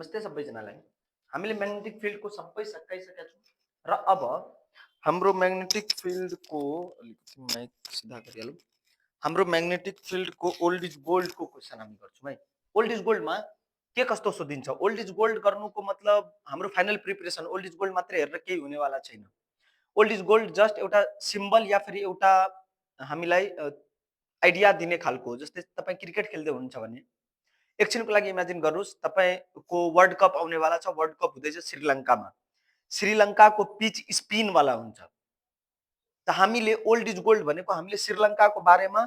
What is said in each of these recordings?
नमस्ते सबैजनालाई। हामीले म्याग्नेटिक फिल्डको सबै सकाइसकेका छौँ र अब हाम्रो म्याग्नेटिक फिल्डको अलिकति माइक सिधा गरिहालौँ। हाम्रो म्याग्नेटिक फिल्डको ओल्ड इज गोल्डको क्वेसन हामी गर्छौँ है। ओल्ड इज गोल्डमा के कस्तो सोधिन्छ? ओल्ड इज गोल्ड गर्नुको मतलब हाम्रो final preparation old is gold मात्रै हेरेर केही हुनेवाला छैन। ओल्ड इज गोल्ड जस्ट एउटा सिम्बल या फेरि एउटा हामीलाई आइडिया दिने खालको हो। जस्तै तपाईँ क्रिकेट खेल्दै हुनुहुन्छ भने एकछिनको लागि इमेजिन गर्नुहोस् तपाईँको वर्ल्ड कप आउनेवाला छ। वर्ल्ड कप हुँदैछ श्रीलङ्कामा। श्रीलङ्काको पिच स्पिनवाला हुन्छ। त हामीले ओल्ड इज गोल्ड भनेको हामीले श्रीलङ्काको बारेमा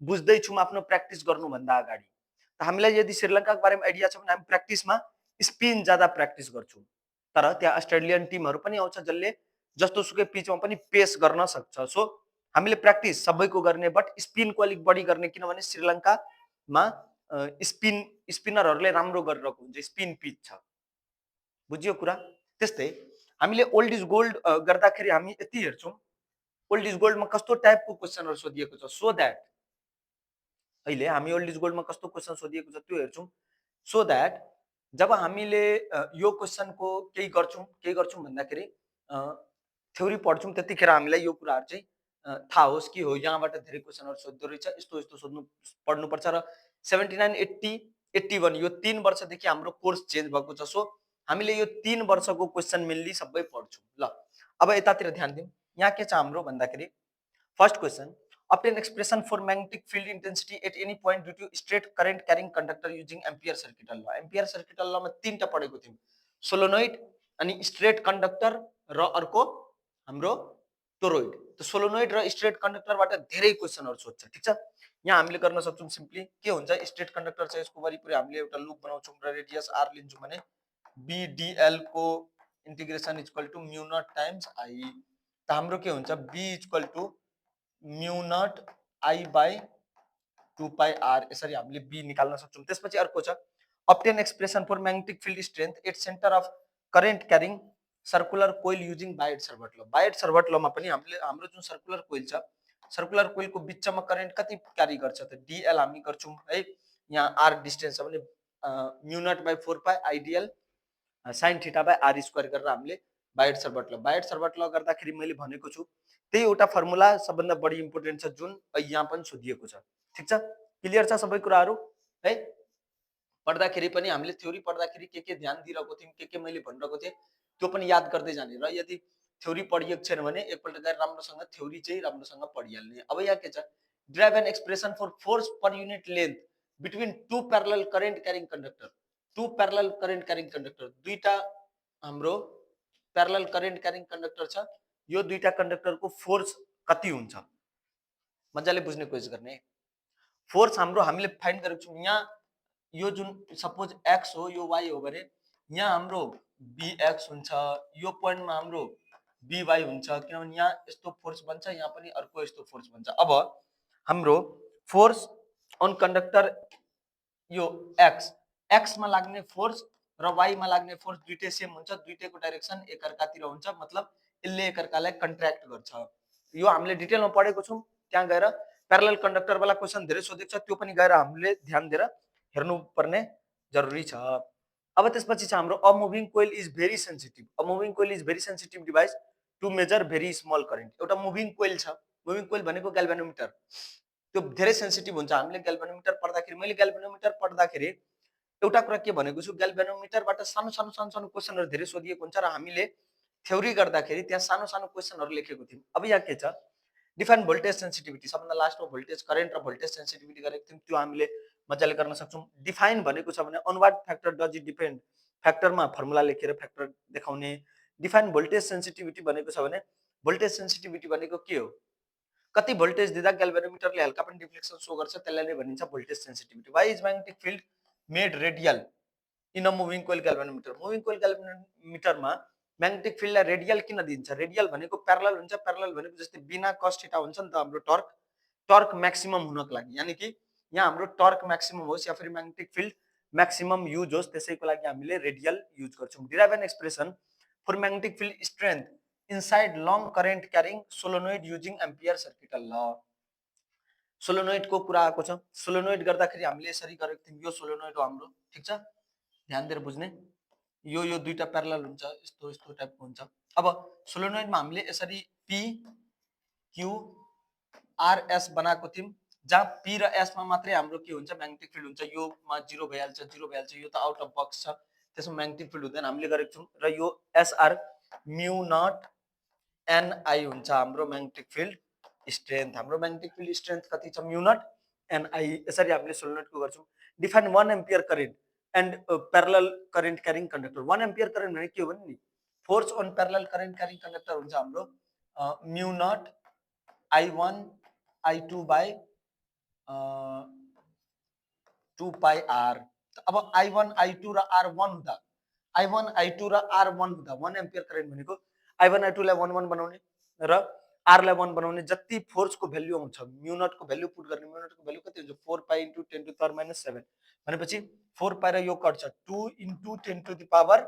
बुझ्दैछौँ आफ्नो प्र्याक्टिस गर्नुभन्दा अगाडि। त हामीलाई यदि श्रीलङ्काको बारेमा आइडिया छ भने हामी प्र्याक्टिसमा स्पिन ज्यादा प्र्याक्टिस गर्छौँ। तर त्यहाँ अस्ट्रेलियन टिमहरू पनि आउँछ जसले जस्तो सुकै पिचमा पनि पेस गर्न सक्छ। सो हामीले प्र्याक्टिस सबैको गर्ने बट स्पिनको अलिक बढी गर्ने, किनभने श्रीलङ्कामा स्पिनरहरूले राम्रो गरिरहेको हुन्छ, स्पिन पिच छ। बुझ्यो कुरा? त्यस्तै हामीले ओल्ड इज गोल्ड गर्दाखेरि हामी यति हेर्छौँ ओल्ड इज गोल्डमा कस्तो टाइपको क्वेसनहरू सोधिएको छ, सो द्याट अहिले हामी ओल्ड इज गोल्डमा कस्तो क्वेसन सोधिएको छ त्यो हेर्छौँ। सो द्याट जब हामीले यो क्वेसनको केही गर्छौँ भन्दाखेरि थ्योरी पढ्छौँ त्यतिखेर हामीलाई यो कुराहरू चाहिँ थाहा होस् कि हो यहाँबाट धेरै क्वेसनहरू सोध्दो रहेछ, यस्तो यस्तो सोध्नु पढ्नुपर्छ। र 79, 80, 81 यो 3 वर्षदेखि हाम्रो कोर्स चेन्ज भएको छ। सो हामीले यो 3 वर्षको क्वेसन मेनली सबै पढ्छौँ। ल अब यतातिर ध्यान दिउँ। यहाँ के छ हाम्रो भन्दाखेरि first question, obtain expression for magnetic field intensity at any point due to straight current carrying conductor using ampere circuital law। Ampere circuital लमा तीनटा पढेको थियौँ, सोलोनोइड अनि स्ट्रेट कन्डक्टर र अर्को हाम्रो टोरोइड। त सोलोनोइड र स्ट्रेट कन्डक्टरबाट धेरै क्वेसनहरू सोध्छ। ठिक छ, यहाँ हामीले गर्न सक्छौँ सिम्पली के हुन्छ, स्ट्रेट कन्डक्टर छ यसको वरिपरि हामीले एउटा लुप बनाउँछौँ र रेडियस आर लिन्छौँ भने बीडीएल को integration equal to mu naught times I. त हाम्रो के हुन्छ, B equal to mu naught I by 2 pi r, यसरी हामीले बी निकाल्न सक्छौँ। त्यसपछि अर्को छ obtain expression for magnetic field strength at center of current carrying circular coil using बायट-सर्वट ल। बायट-सर्वट लमा पनि हामीले हाम्रो जुन सर्कुलर कोइल छ, सर्कुलर कोइलको बिचमा करेन्ट कति क्यारी गर्छ त डीएल हामी गर्छौँ है। यहाँ आर डिस्टेन्स छ भने mu naught by 4 pi ideal sine theta by r square गरेर हामीले बायट-सर्वट ल। बायट-सर्वट ल गर्दाखेरि मैले भनेको छु त्यही एउटा फर्मुला सबभन्दा बढी इम्पोर्टेन्ट छ जुन यहाँ पनि सोधिएको छ। ठिक छ, क्लियर छ सबै कुराहरू है। पढ्दाखेरि पनि हामीले थ्योरी पढ्दाखेरि के ध्यान दिइरहेको थियौँ, के मैले भनिरहेको थिएँ त्यो पनि याद गर्दै जाने। र यदि थ्योरी पढिएको छैन भने एकपल्ट गएर राम्रोसँग थ्योरी चाहिँ राम्रोसँग पढिहाल्ने। अब यहाँ के छ, derive an expression for force per unit length between two parallel current carrying conductor. Two parallel current carrying conductor, दुईटा हाम्रो प्यारलल करेन्ट क्यारिङ कन्डक्टर छ, यो दुईटा कन्डक्टरको फोर्स कति हुन्छ मजाले बुझ्ने कोसिस गर्ने। फोर्स हाम्रो हामीले फाइन्ड गरेको छौँ। यहाँ यो जुन सपोज एक्स हो यो वाई हो भने यहाँ हाम्रो बीएक्स हुन्छ, यो पोइन्टमा हाम्रो बीवाई हुन्छ, किनभने यहाँ यस्तो फोर्स बन्छ, यहाँ पनि अर्को यस्तो फोर्स बन्छ। अब हाम्रो फोर्स अन कन्डक्टर यो एक्स, एक्समा लाग्ने फोर्स र वाईमा लाग्ने फोर्स दुईटै सेम हुन्छ, दुईटैको डाइरेक्सन एकअर्कातिर हुन्छ, मतलब यसले एकअर्कालाई कन्ट्र्याक्ट गर्छ। यो हामीले डिटेलमा पढेको छौँ, त्यहाँ गएर प्यारलल कन्डक्टरवाला क्वेसन धेरै सोधेको छ, त्यो पनि गएर हामीले ध्यान दिएर हेर्नुपर्ने जरुरी छ। अब त्यसपछि छ हाम्रो a moving coil is very sensitive. A moving coil is very sensitive device to measure very small current. एउटा मुभिङ कोइल छ, मुभिङ कोइल भनेको ग्याल्भेनोमिटर, त्यो धेरै सेन्सिटिभ हुन्छ। हामीले ग्याल्भेनोमिटर पढ्दाखेरि, मैले ग्याल्भेनोमिटर पढ्दाखेरि एउटा कुरा के भनेको छु, ग्याल्भेनोमिटरबाट सानो सानो सानो सानो क्वेसनहरू धेरै सोधिएको हुन्छ र हामीले थ्योरी गर्दाखेरि त्यहाँ सानो सानो क्वेसनहरू लेखेको थियौँ। अब यहाँ के छ, डिफाइन भोल्टेज सेन्सिटिभिटी, सबभन्दा लास्टमा भोल्टेज करेन्ट र भोल्टेज सेन्सिटिभिटी गरेको थियौँ, त्यो हामीले मजाले गर्न सक्छौँ। डिफाइन भनेको छ भने on what factor does it depend, फ्याक्टरमा फर्मुला लेखेर फ्याक्टर देखाउने। डिफाइन भोल्टेज सेन्सिटिभिटी भनेको छ भने भोल्टेज सेन्सिटिभिटी भनेको के हो, कति भोल्टेज दिँदा ग्याल्भेनोमिटरले हल्का पनि डिफ्लेक्सन सो गर्छ, त्यसलाई नै भनिन्छ voltage sensitivity. Why is magnetic field made radial in a moving coil galvanometer. Moving coil ग्याल्भेनोमिटरमा म्याग्नेटिक फिल्डलाई रेडियल किन दिन्छ, रेडियल भनेको प्यारलल हुन्छ, प्यारलल भनेको जस्तै बिना कस थीटा हुन्छ नि त हाम्रो टर्क, टर्क म्याक्सिमम हुनको लागि, यानी कि यहाँ हाम्रो टर्क म्याक्सिमम होस् या फिर म्याग्नेटिक फिल्ड म्याक्सिमम युज होस्, त्यसैको लागि हामीले रेडियल युज गर्छौँ। Derive an expression for magnetic field strength inside long current carrying solenoid using Ampere circuital law. सोलोनोइडको कुरा आएको छ, सोलोनोइड गर्दाखेरि हामीले यसरी गरेको थियौँ, यो सोलोनोइड हो हाम्रो। ठिक छ, ध्यान दिएर बुझ्ने। यो दुईटा प्यारलल हुन्छ, यस्तो यस्तो टाइपको हुन्छ। अब सोलेनोइडमा हामीले यसरी पी क्यू आर एस बनाएको थियौँ, जहाँ पी र एसमा मात्रै हाम्रो के हुन्छ म्याग्नेटिक फिल्ड हुन्छ, योमा जिरो भइहाल्छ, यो त आउट अफ बक्स छ, त्यसमा म्याग्नेटिक फिल्ड हुँदैन, हामीले गरेको छौँ। र यो एसआर म्यू नट एनआई हुन्छ हाम्रो म्याग्नेटिक फिल्ड स्ट्रेन्थ। हाम्रो म्याग्नेटिक फिल्ड स्ट्रेन्थ कति छ? Mu naught NI. यसरी हामीले सोलेनोइडको गर्छौँ। Define 1 ampere current and parallel current carrying conductor. 1 ampere current भने के हो भने नि force on parallel current carrying conductor हुन्छ हाम्रो mu naught I1 I2 by 2 pi r. अब I1 I2 र R1 हुँदा I1 I2 र R1 हुँदा 1 एम्पियर करेन्ट भनेको I1 I2 लाई 1 1 बनाउने र R लाई 1 बनाउने, जति फोर्सको भ्यालु आउँछ म्यू नट को भ्यालु पुट गर्ने। म्यू नट को भ्यालु कति हुन्छ? 4 pi into 10 to the power minus 7 भनेपछि 4 पाई र यो कट्छ 2 into 10 to the power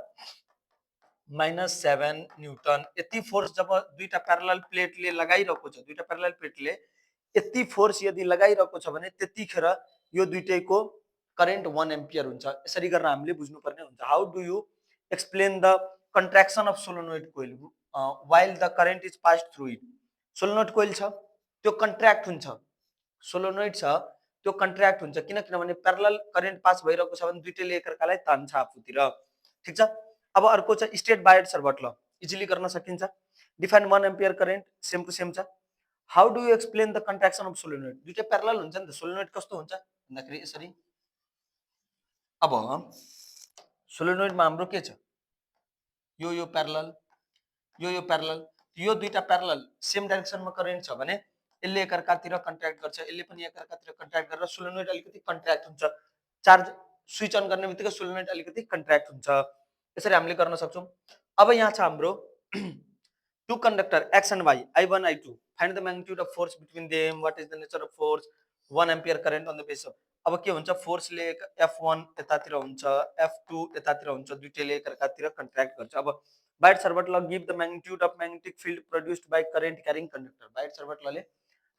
minus 7 newton. यति फोर्स जब दुईटा प्यारलल प्लेटले लगाइरहेको छ, दुईटा प्यारलल प्लेटले यति फोर्स यदि लगाइरहेको छ भने त्यतिखेर यो दुईटैको करेन्ट 1 एम्पियर हुन्छ। यसरी गरेर हामीले बुझ्नुपर्ने हुन्छ। How do you explain the contraction of solenoid coil while the current is passed through it? Solenoid coil छ, त्यो कन्ट्र्याक्ट हुन्छ, सोलेनोइड छ त्यो कन्ट्र्याक्ट हुन्छ, किनभने प्यारलल करेन्ट पास भइरहेको छ भने दुईटैले एकअर्कालाई तान्छ आफूतिर। ठिक छ। अब अर्को छ स्टेट बायड सर्भट ल, इजिली गर्न सकिन्छ। Define 1 ampere current same to same छ। How do you explain the contraction of solenoid? दुईटै प्यारलल हुन्छ नि त, सोलेनोइड कस्तो हुन्छ भन्दाखेरि यसरी। अब सोलेनोइडमा हाम्रो के छ? यो प्यारलल, यो प्यारलल, यो दुईटा प्यारलल सेम डाइरेक्सनमा करेन्ट छ भने यसले एकअर्कातिर कन्ट्र्याक्ट गर्छ, यसले पनि एकअर्कातिर कन्ट्र्याक्ट गरेर सोलेनोइड अलिकति कन्ट्र्याक्ट हुन्छ। चार्ज स्विच अन गर्ने बित्तिकै सोलेनोइड अलिकति कन्ट्र्याक्ट हुन्छ। यसरी हामीले गर्न सक्छौँ। अब यहाँ छ हाम्रो two conductor X and Y, I1, I2. Find the magnitude of force between them. What is the nature of force? 1 ampere current on the base of. अब के हुन्छ? फोर्सले F1 यतातिर हुन्छ, F2 यतातिर हुन्छ, दुईटैले एकअर्कातिर कन्ट्र्याक्ट गर्छ। अब Biot Savart law give the magnitude of magnetic field produced by current carrying conductor. Biot Savart लले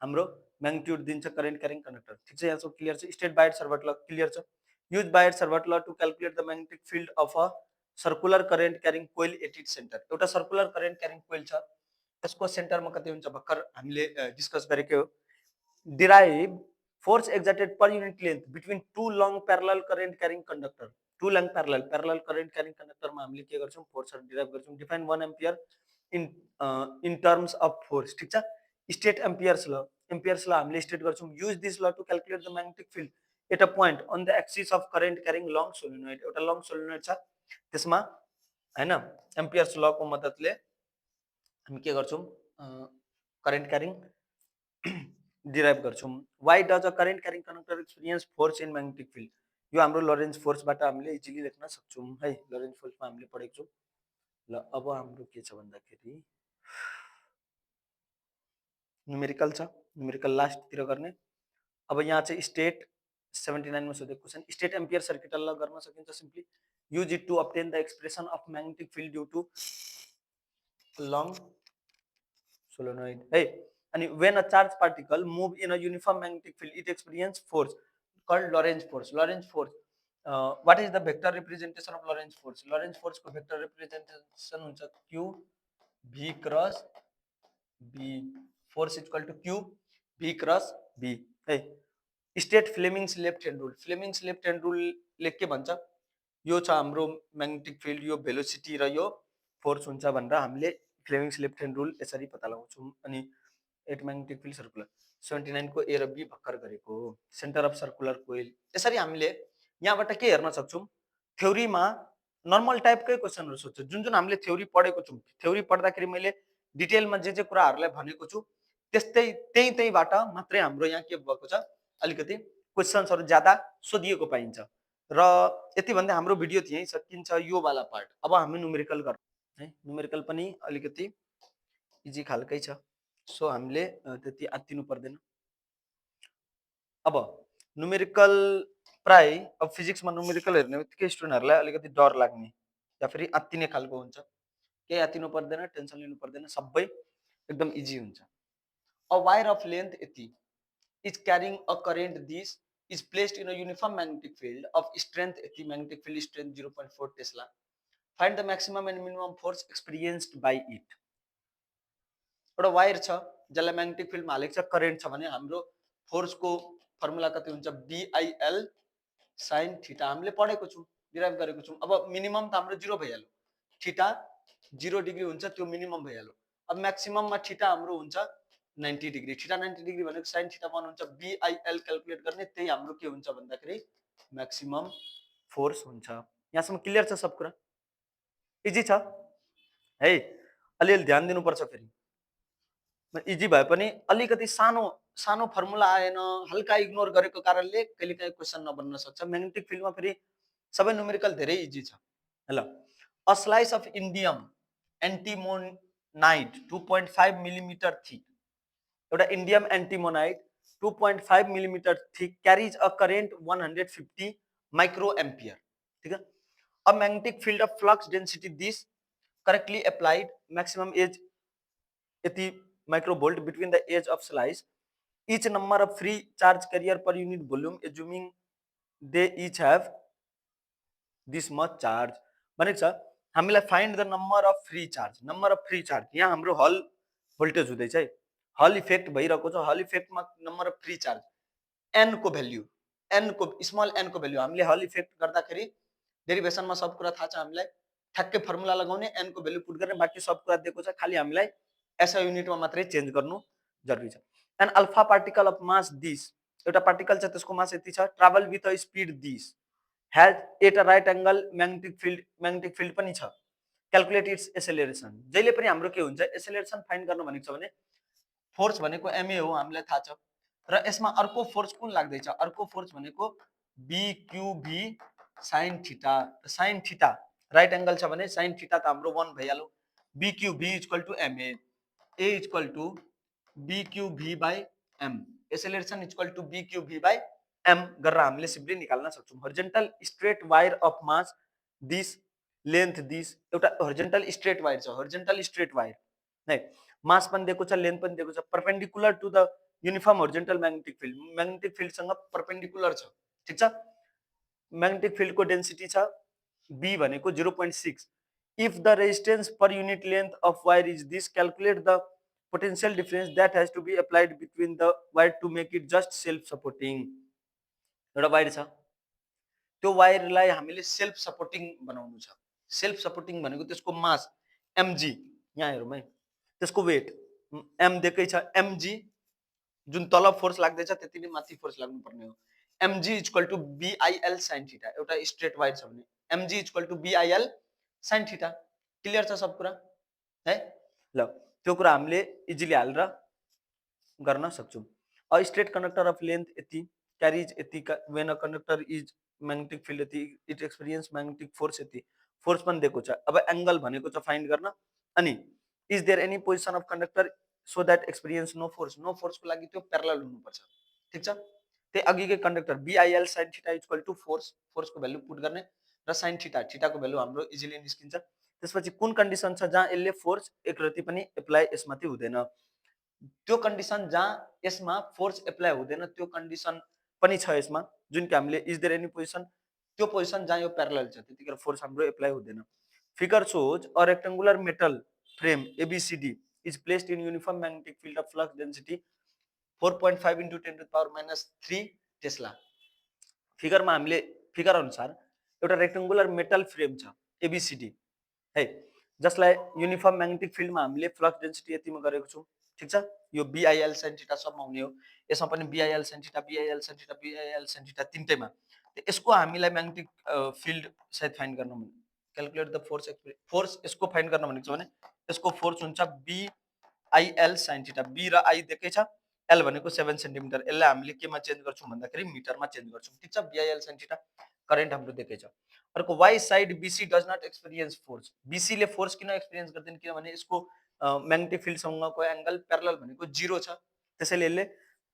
हाम्रो म्याग्निट्युड दिन्छ करेन्ट क्यारिङ कन्डक्टर। ठिक छ, यहाँ सब क्लियर छ। स्टेट बायड सर्भट ल क्लियर छ। Use Biot Savart law to calculate the magnetic field of a circular current carrying coil at its centre. एउटा सर्कुलर करेन्ट क्यारिङ कोइल छ, त्यसको सेन्टरमा कति हुन्छ भर्खर हामीले डिस्कस गरेकै हो। Derive force exerted per unit length between two long parallel current carrying conductor. Two long parallel current carrying कन्डक्टरमा हामीले के गर्छौँ? फोर्सहरू डिराइभ गर्छौँ। Define 1 ampere in terms of force. ठिक छ। स्टेट एम्पियर्स ल, एम्पियर्स ल हामीले स्टेट गर्छौँ। Use this law to calculate the magnetic field at a point on the axis of current carrying long solenoid. एउटा लङ सोलेनोइड छ, त्यसमा हैन एम्पियर्स ल को मद्दतले हामी के गर्छौँ? करेन्ट क्यारिङ डिराइभ गर्छौँ। Why does a current carrying conductor experience force in magnetic field? यो हाम्रो लरेन्ज फोर्सबाट हामीले इजिली लेख्न सक्छौँ है। लरेन्ज फोर्समा हामीले पढेको छौँ। ल अब हाम्रो के छ भन्दाखेरि न्युमेरिकल छ, न्युमेरिकल लास्टतिर गर्ने। अब यहाँ चाहिँ स्टेट 79 मा सोधेको question, state ampere circuit law गर्न सकिन्छ simply. Use it to obtain the expression of magnetic field due to long solenoid है। अनि when a charged particle move in a uniform magnetic field it experience force called Lorentz force. Lorentz force what is the vector representation of Lorentz force? Lorentz force को vector representation हुन्छ q v cross b। force is equal to q v cross b है। State Fleming's left hand rule. Fleming's left hand रुलले के भन्छ? यो छ हाम्रो magnetic field, यो भेलोसिटी र यो फोर्स हुन्छ भनेर हामीले फ्लेमिङ्स लेफ्ट ह्यान्ड रुल यसरी पत्ता लगाउँछौँ। अनि एट म्याग्नेटिक फिल्ड सर्कुलर 79 को ए र बी भर्खर गरेको हो। सेन्टर अफ सर्कुलर कोइल। यसरी हामीले यहाँबाट के हेर्न सक्छौँ? थ्योरीमा नर्मल टाइपकै क्वेसनहरू सोध्छ, जुन जुन हामीले थ्योरी पढेको छौँ। थ्योरी पढ्दाखेरि मैले डिटेलमा जे कुराहरूलाई भनेको छु त्यस्तै त्यहीबाट मात्रै हाम्रो यहाँ के भएको छ? अलिकति क्वेसन्सहरू ज्यादा सोधिएको पाइन्छ। र यति भन्दै हाम्रो भिडियो यहीँ सकिन्छ, यो वाला पार्ट। अब हामी न्युमेरिकल गर्छौँ है। न्युमेरिकल पनि अलिकति इजी खालकै छ, सो हामीले त्यति आत्तिनु पर्दैन। अब न्युमेरिकल प्राय अब फिजिक्समा न्युमेरिकल हेर्ने बित्तिकै स्टुडेन्टहरूलाई अलिकति डर लाग्ने या फेरि आत्तिने खालको हुन्छ। केही आत्तिनु पर्दैन, टेन्सन लिनु पर्दैन, सबै एकदम इजी हुन्छ। अ वायर अफ लेन्थ यति is carrying a current this is placed in a uniform magnetic field of strength यति, magnetic field strength 0.4 Tesla find the maximum and minimum force experienced by it. एउटा wire छ जसलाई magnetic फिल्डमा हालेको छ, current छ भने हाम्रो फोर्सको फर्मुला कति हुन्छ, बिआइएल साइन थीटा। हामीले पढेको छौँ, डिराइभ गरेको छौँ। अब मिनिमम त हाम्रो 0 भइहाल्यो, थीटा 0 डिग्री हुन्छ, त्यो मिनिमम भइहाल्यो। अब म्याक्सिमममा थीटा हाम्रो हुन्छ 90 डिग्री, थीटा 90 डिग्री भनेको साइन थीटा 1 हुन्छ। बिआइएल क्याल्कुलेट गर्ने, त्यही हाम्रो के हुन्छ भन्दाखेरि म्याक्सिमम फोर्स हुन्छ। यहाँसम्म क्लियर छ सब कुरा? इजी छ है? अलिअलि ध्यान दिनुपर्छ फेरि। इजी भए पनि अलिकति सानो सानो फर्मुला आएन, हल्का इग्नोर गरेको कारणले कहिलेकाहीँ क्वेसन नबन्न सक्छ। म्याग्नेटिक फिल्डमा फेरि सबै न्युमेरिकल धेरै इजी छ। ल, a slice of indium antimonide 2.5 millimetre thick, एउटा indium antimonide 2.5 millimetre thick carries a current 150 micro ampere. ठीक है, a magnetic field of flux density this correctly applied maximum as 80 microvolt between the edge of slice, each number of free charge carrier per unit volume assuming they each have this much charge। भनेको छ हामीलाई find the number of free charge, number of free charge. यहाँ हाम्रो हल voltage हुँदैछ है, हल effect भइरहेको छ। हल इफेक्टमा number of free charge N को भ्याल्यु, एन को स्मल एन को भ्याल्यु हामीले हल इफेक्ट गर्दाखेरि डेरिभेसनमा सब कुरा थाहा छ हामीलाई, ठ्याक्कै फर्मुला लगाउने, एन को भ्याल्यु पुट गर्ने, बाँकी सब कुरा दिएको छ, खाली हामीलाई एसआई युनिटमा मात्रै चेन्ज गर्नु जरुरी छ। An alpha particle of mass this, एउटा पार्टिकल छ त्यसको मास यति छ, travel with a speed this, has at a right angle magnetic field पनि छ, क्याल्कुलेट इट्स एसेलरेसन। जहिले पनि हाम्रो के हुन्छ, एसेलरेसन फाइन्ड गर्न भनेको छ भने फोर्स भनेको एमए हो, हामीलाई थाहा छ, र यसमा अर्को फोर्स कुन लाग्दैछ, अर्को फोर्स भनेको B Q V sine theta. Sine theta right angle छ भने साइन थीटा त हाम्रो 1 भइहाल्यो। B Q V equal to M A, A equal to B Q V by M, acceleration equal to B Q V by M गरेर हामीले सिम्पली निकाल्न सक्छौं। Horizontal straight wire of mass this length this, एउटा हॉरिजॉन्टल स्ट्रेट वायर छ, हॉरिजॉन्टल स्ट्रेट वायर है, mass पनि दिएको छ, लेन्थ पनि दिएको छ, perpendicular to the uniform horizontal magnetic field, magnetic field सँग परपेंडिकुलर छ। ठीक छ, मैग्नेटिक फील्ड को डेंसिटी छ बी भनेको 0.6। If the resistance per unit length of wire is this, calculate the potential difference that has to be applied between the wire to make it just self supporting. एउटा wire छ, त्यो वायरलाई हामीले self supporting बनाउनु छ। Self supporting भनेको त्यसको मास MG, यहाँ हेरौँ है, त्यसको वेट एम दिएकै छ, एमजी जुन तल फोर्स लाग्दैछ त्यति नै माथि फोर्स लाग्नु पर्ने हो। M G equal to B I L sine theta, एउटा स्ट्रेट वायर छ भने M G equal to B I L sine theta. Clear छ सब कुरा है? ल, त्यो कुरा हामीले इजिली हालेर गर्न सक्छौं। A straight conductor of length यति क्यारिज यति, when a conductor is magnetic field यति, इट एक्सपीरियंस मैग्नेटिक फोर्स यति, फोर्स पनि दिएको छ। अब एंगल भनेको छ फाइन्ड गर्न, अनि is there any position of conductor so that experience no force, no force को लागि त्यो पैरेलल हुनुपर्छ। ठीक छ, त्यही अघिकै conductor B I L sine theta equal to force, force को भ्यालु पुट गर्ने र साइन थीटा, थीटा को भ्यालु हाम्रो इजिली निस्किन्छ। त्यसपछि कुन कन्डिसन छ जहाँ यसले फोर्स एकरति पनि एप्लाई यसमाथि हुँदैन, त्यो कन्डिसन जहाँ यसमा फोर्स एप्लाई हुँदैन त्यो कन्डिसन पनि छ यसमा, जुन कि हामीले इज देयर एनी पोजिसन, त्यो पोजिसन जहाँ यो पैरेलल छ त्यतिखेर फोर्स हाम्रो एप्लाई हुँदैन। Figure shows a rectangular metal frame ABCD is placed in uniform magnetic field of flux density 4.5 into 10 to the power minus 3 tesla. फिगरमा हामीले फिगर अनुसार एउटा रेक्टेंगुलर मेटल फ्रेम छ एबीसीडी है, जसलाई युनिफर्म मैग्नेटिक फिल्डमा हामीले फ्लक्स डेन्सिटी यतिमा गरेको छौं। ठीक छ, यो बीआईएल sin थीटा सबमा हुने हो, यसमा पनि B I L sin theta, B I L sin theta, B I L sin theta तीनटैमा। यसको हामीलाई मैग्नेटिक फिल्ड सायद फाइन्ड गर्न मन, क्याल्कुलेट द फोर्स, फोर्स यसको फाइन्ड गर्न भनेको छ भने यसको फोर्स हुन्छ बीआईएल sin थीटा, बी र आई दिएकै छ, एल भनेको 7 सेन्टिमिटर, यसलाई हामीले केमा चेन्ज गर्छौं भन्दाखेरि मिटरमा चेन्ज गर्छौं। ठीक छ, बीआईएल sin थीटा करेन्ट हाम्रो दिएकै छ। अर्को why side BC does not experience force, BC ले फोर्स किन एक्सपीरियंस गर्दैन किनभने यसको मैग्नेटिक फिल्ड सँगको एंगल पैरेलल भनेको 0 छ, त्यसैले यसले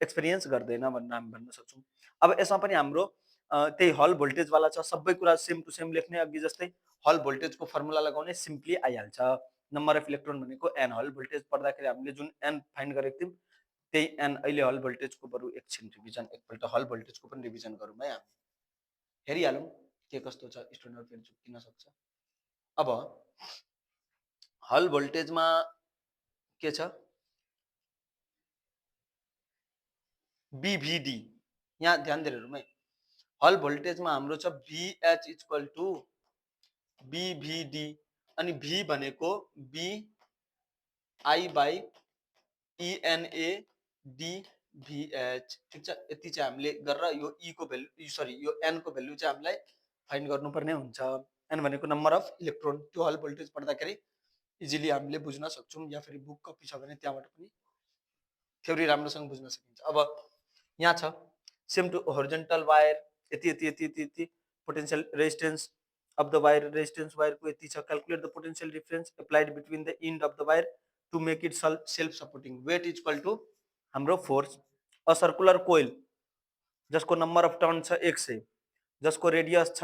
एक्सपीरियंस गर्दैन भनेर हामी भन्न सक्छौं। अब यसमा पनि हाम्रो त्यही हल भोल्टेज वाला छ, सबै कुरा सेम टु सेम लेख्ने, अघि जस्तै हल भोल्टेज को फर्मुला लगाउने, सिम्पली आइहाल्छ। नम्बर अफ इलेक्ट्रोन भनेको एन, हल भोल्टेज पढ्दाखेरि हामीले जुन एन फाइन्ड गरेको थियौं त्यही एन अहिले हल भोल्टेज को बरु एकछिन रिभिजन, एकपल्ट हल भोल्टेज को पनि रिभिजन गरौँ है, हामी हेरिहालौँ के कस्तो छ, स्टुडेन्टहरु फेरि चुक्किन सक्छ। अब हल भोल्टेजमा के छ बीभीडी, यहाँ ध्यान दिएर हेरौँ है। हल भोल्टेजमा हाम्रो छ VH इक्वल टु बीभीडी अनि भी भनेको B I by ENA DVH, ठीक छ। यति चाहिँ हामीले गरेर यो E को भ्यालु सरी यो N को भ्यालु चाहिँ हामीलाई फाइन्ड गर्नुपर्ने हुन्छ। N भनेको नम्बर अफ इलेक्ट्रोन, त्यो हल भोल्टेज पढ्दाखेरि इजिली हामीले बुझ्न सक्छौँ, या फेरि बुक कपी छ भने त्यहाँबाट पनि थ्योरी राम्रोसँग बुझ्न सकिन्छ। अब यहाँ छ सेम टु होरिजेन्टल वायर, यति यति यति यति यति potential resistance of the wire, resistance वायरको यति छ। Calculate the potential difference applied between the end of the wire to make it self supporting. Weight is equal to हाम्रो फोर्स। अ सर्कुलर कोइल जसको नम्बर अफ टर्न छ 100, जसको radius छ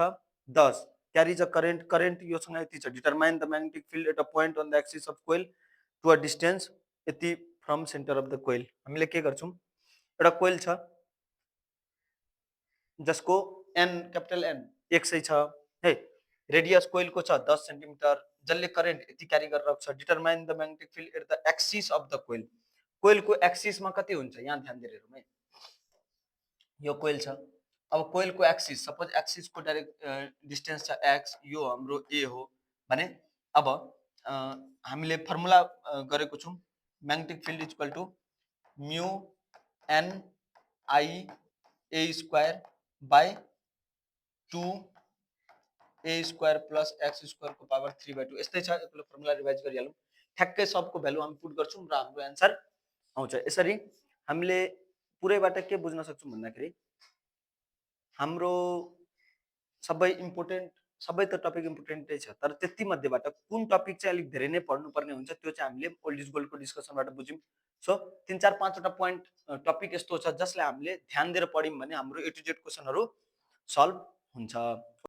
10, carries a current, current योसँग यति छ। Determine the magnetic field at a point on the axis of coil to a distance यति from centre of the coil. हामीले के गर्छौँ, एउटा कोइल छ जसको एन क्यापिटल एन 100 छ है, रेडियस कोइलको छ 10 सेन्टिमिटर, जसले करेन्ट यति क्यारी गरेर छ। Determine the magnetic field at the axis of the coil, कोइलको एक्सिसमा कति हुन्छ, यहाँ ध्यान दिएर हेरौँ है। यो कोइल छ, अब कोइलको एक्सिस, सपोज एक्सिसको डाइरेक्ट डिस्टेन्स छ x, यो हाम्रो a हो भने अब हामीले फर्मुला गरेको छौँ म्याग्नेटिक फिल्ड इक्वल टु म्यु n i a square by 2a square plus x square को पावर 3/2। यस्तै छ, एकपल्ट फर्मुला रिभाइज गरिहालौँ। ठ्याक्कै सबको भ्यालु हामी पुट गर्छौँ र हाम्रो एन्सर आउँछ। यसरी हामीले पुरैबाट के बुझ्न सक्छौँ भन्दाखेरि हाम्रो सबै इम्पोर्टेन्ट, सबै त टपिक इम्पोर्टेन्टै छ, तर त्यति मध्येबाट कुन टपिक चाहिँ अलिक धेरै नै पढ्नुपर्ने हुन्छ त्यो चाहिँ हामीले ओल्ड इज गोल्डको डिस्कसनबाट बुझ्यौँ। सो 3-4-5वटा पोइन्ट टपिक यस्तो छ जसलाई हामीले ध्यान दिएर पढ्यौँ भने हाम्रो A to Z क्वेसनहरू सल्भ हुन्छ।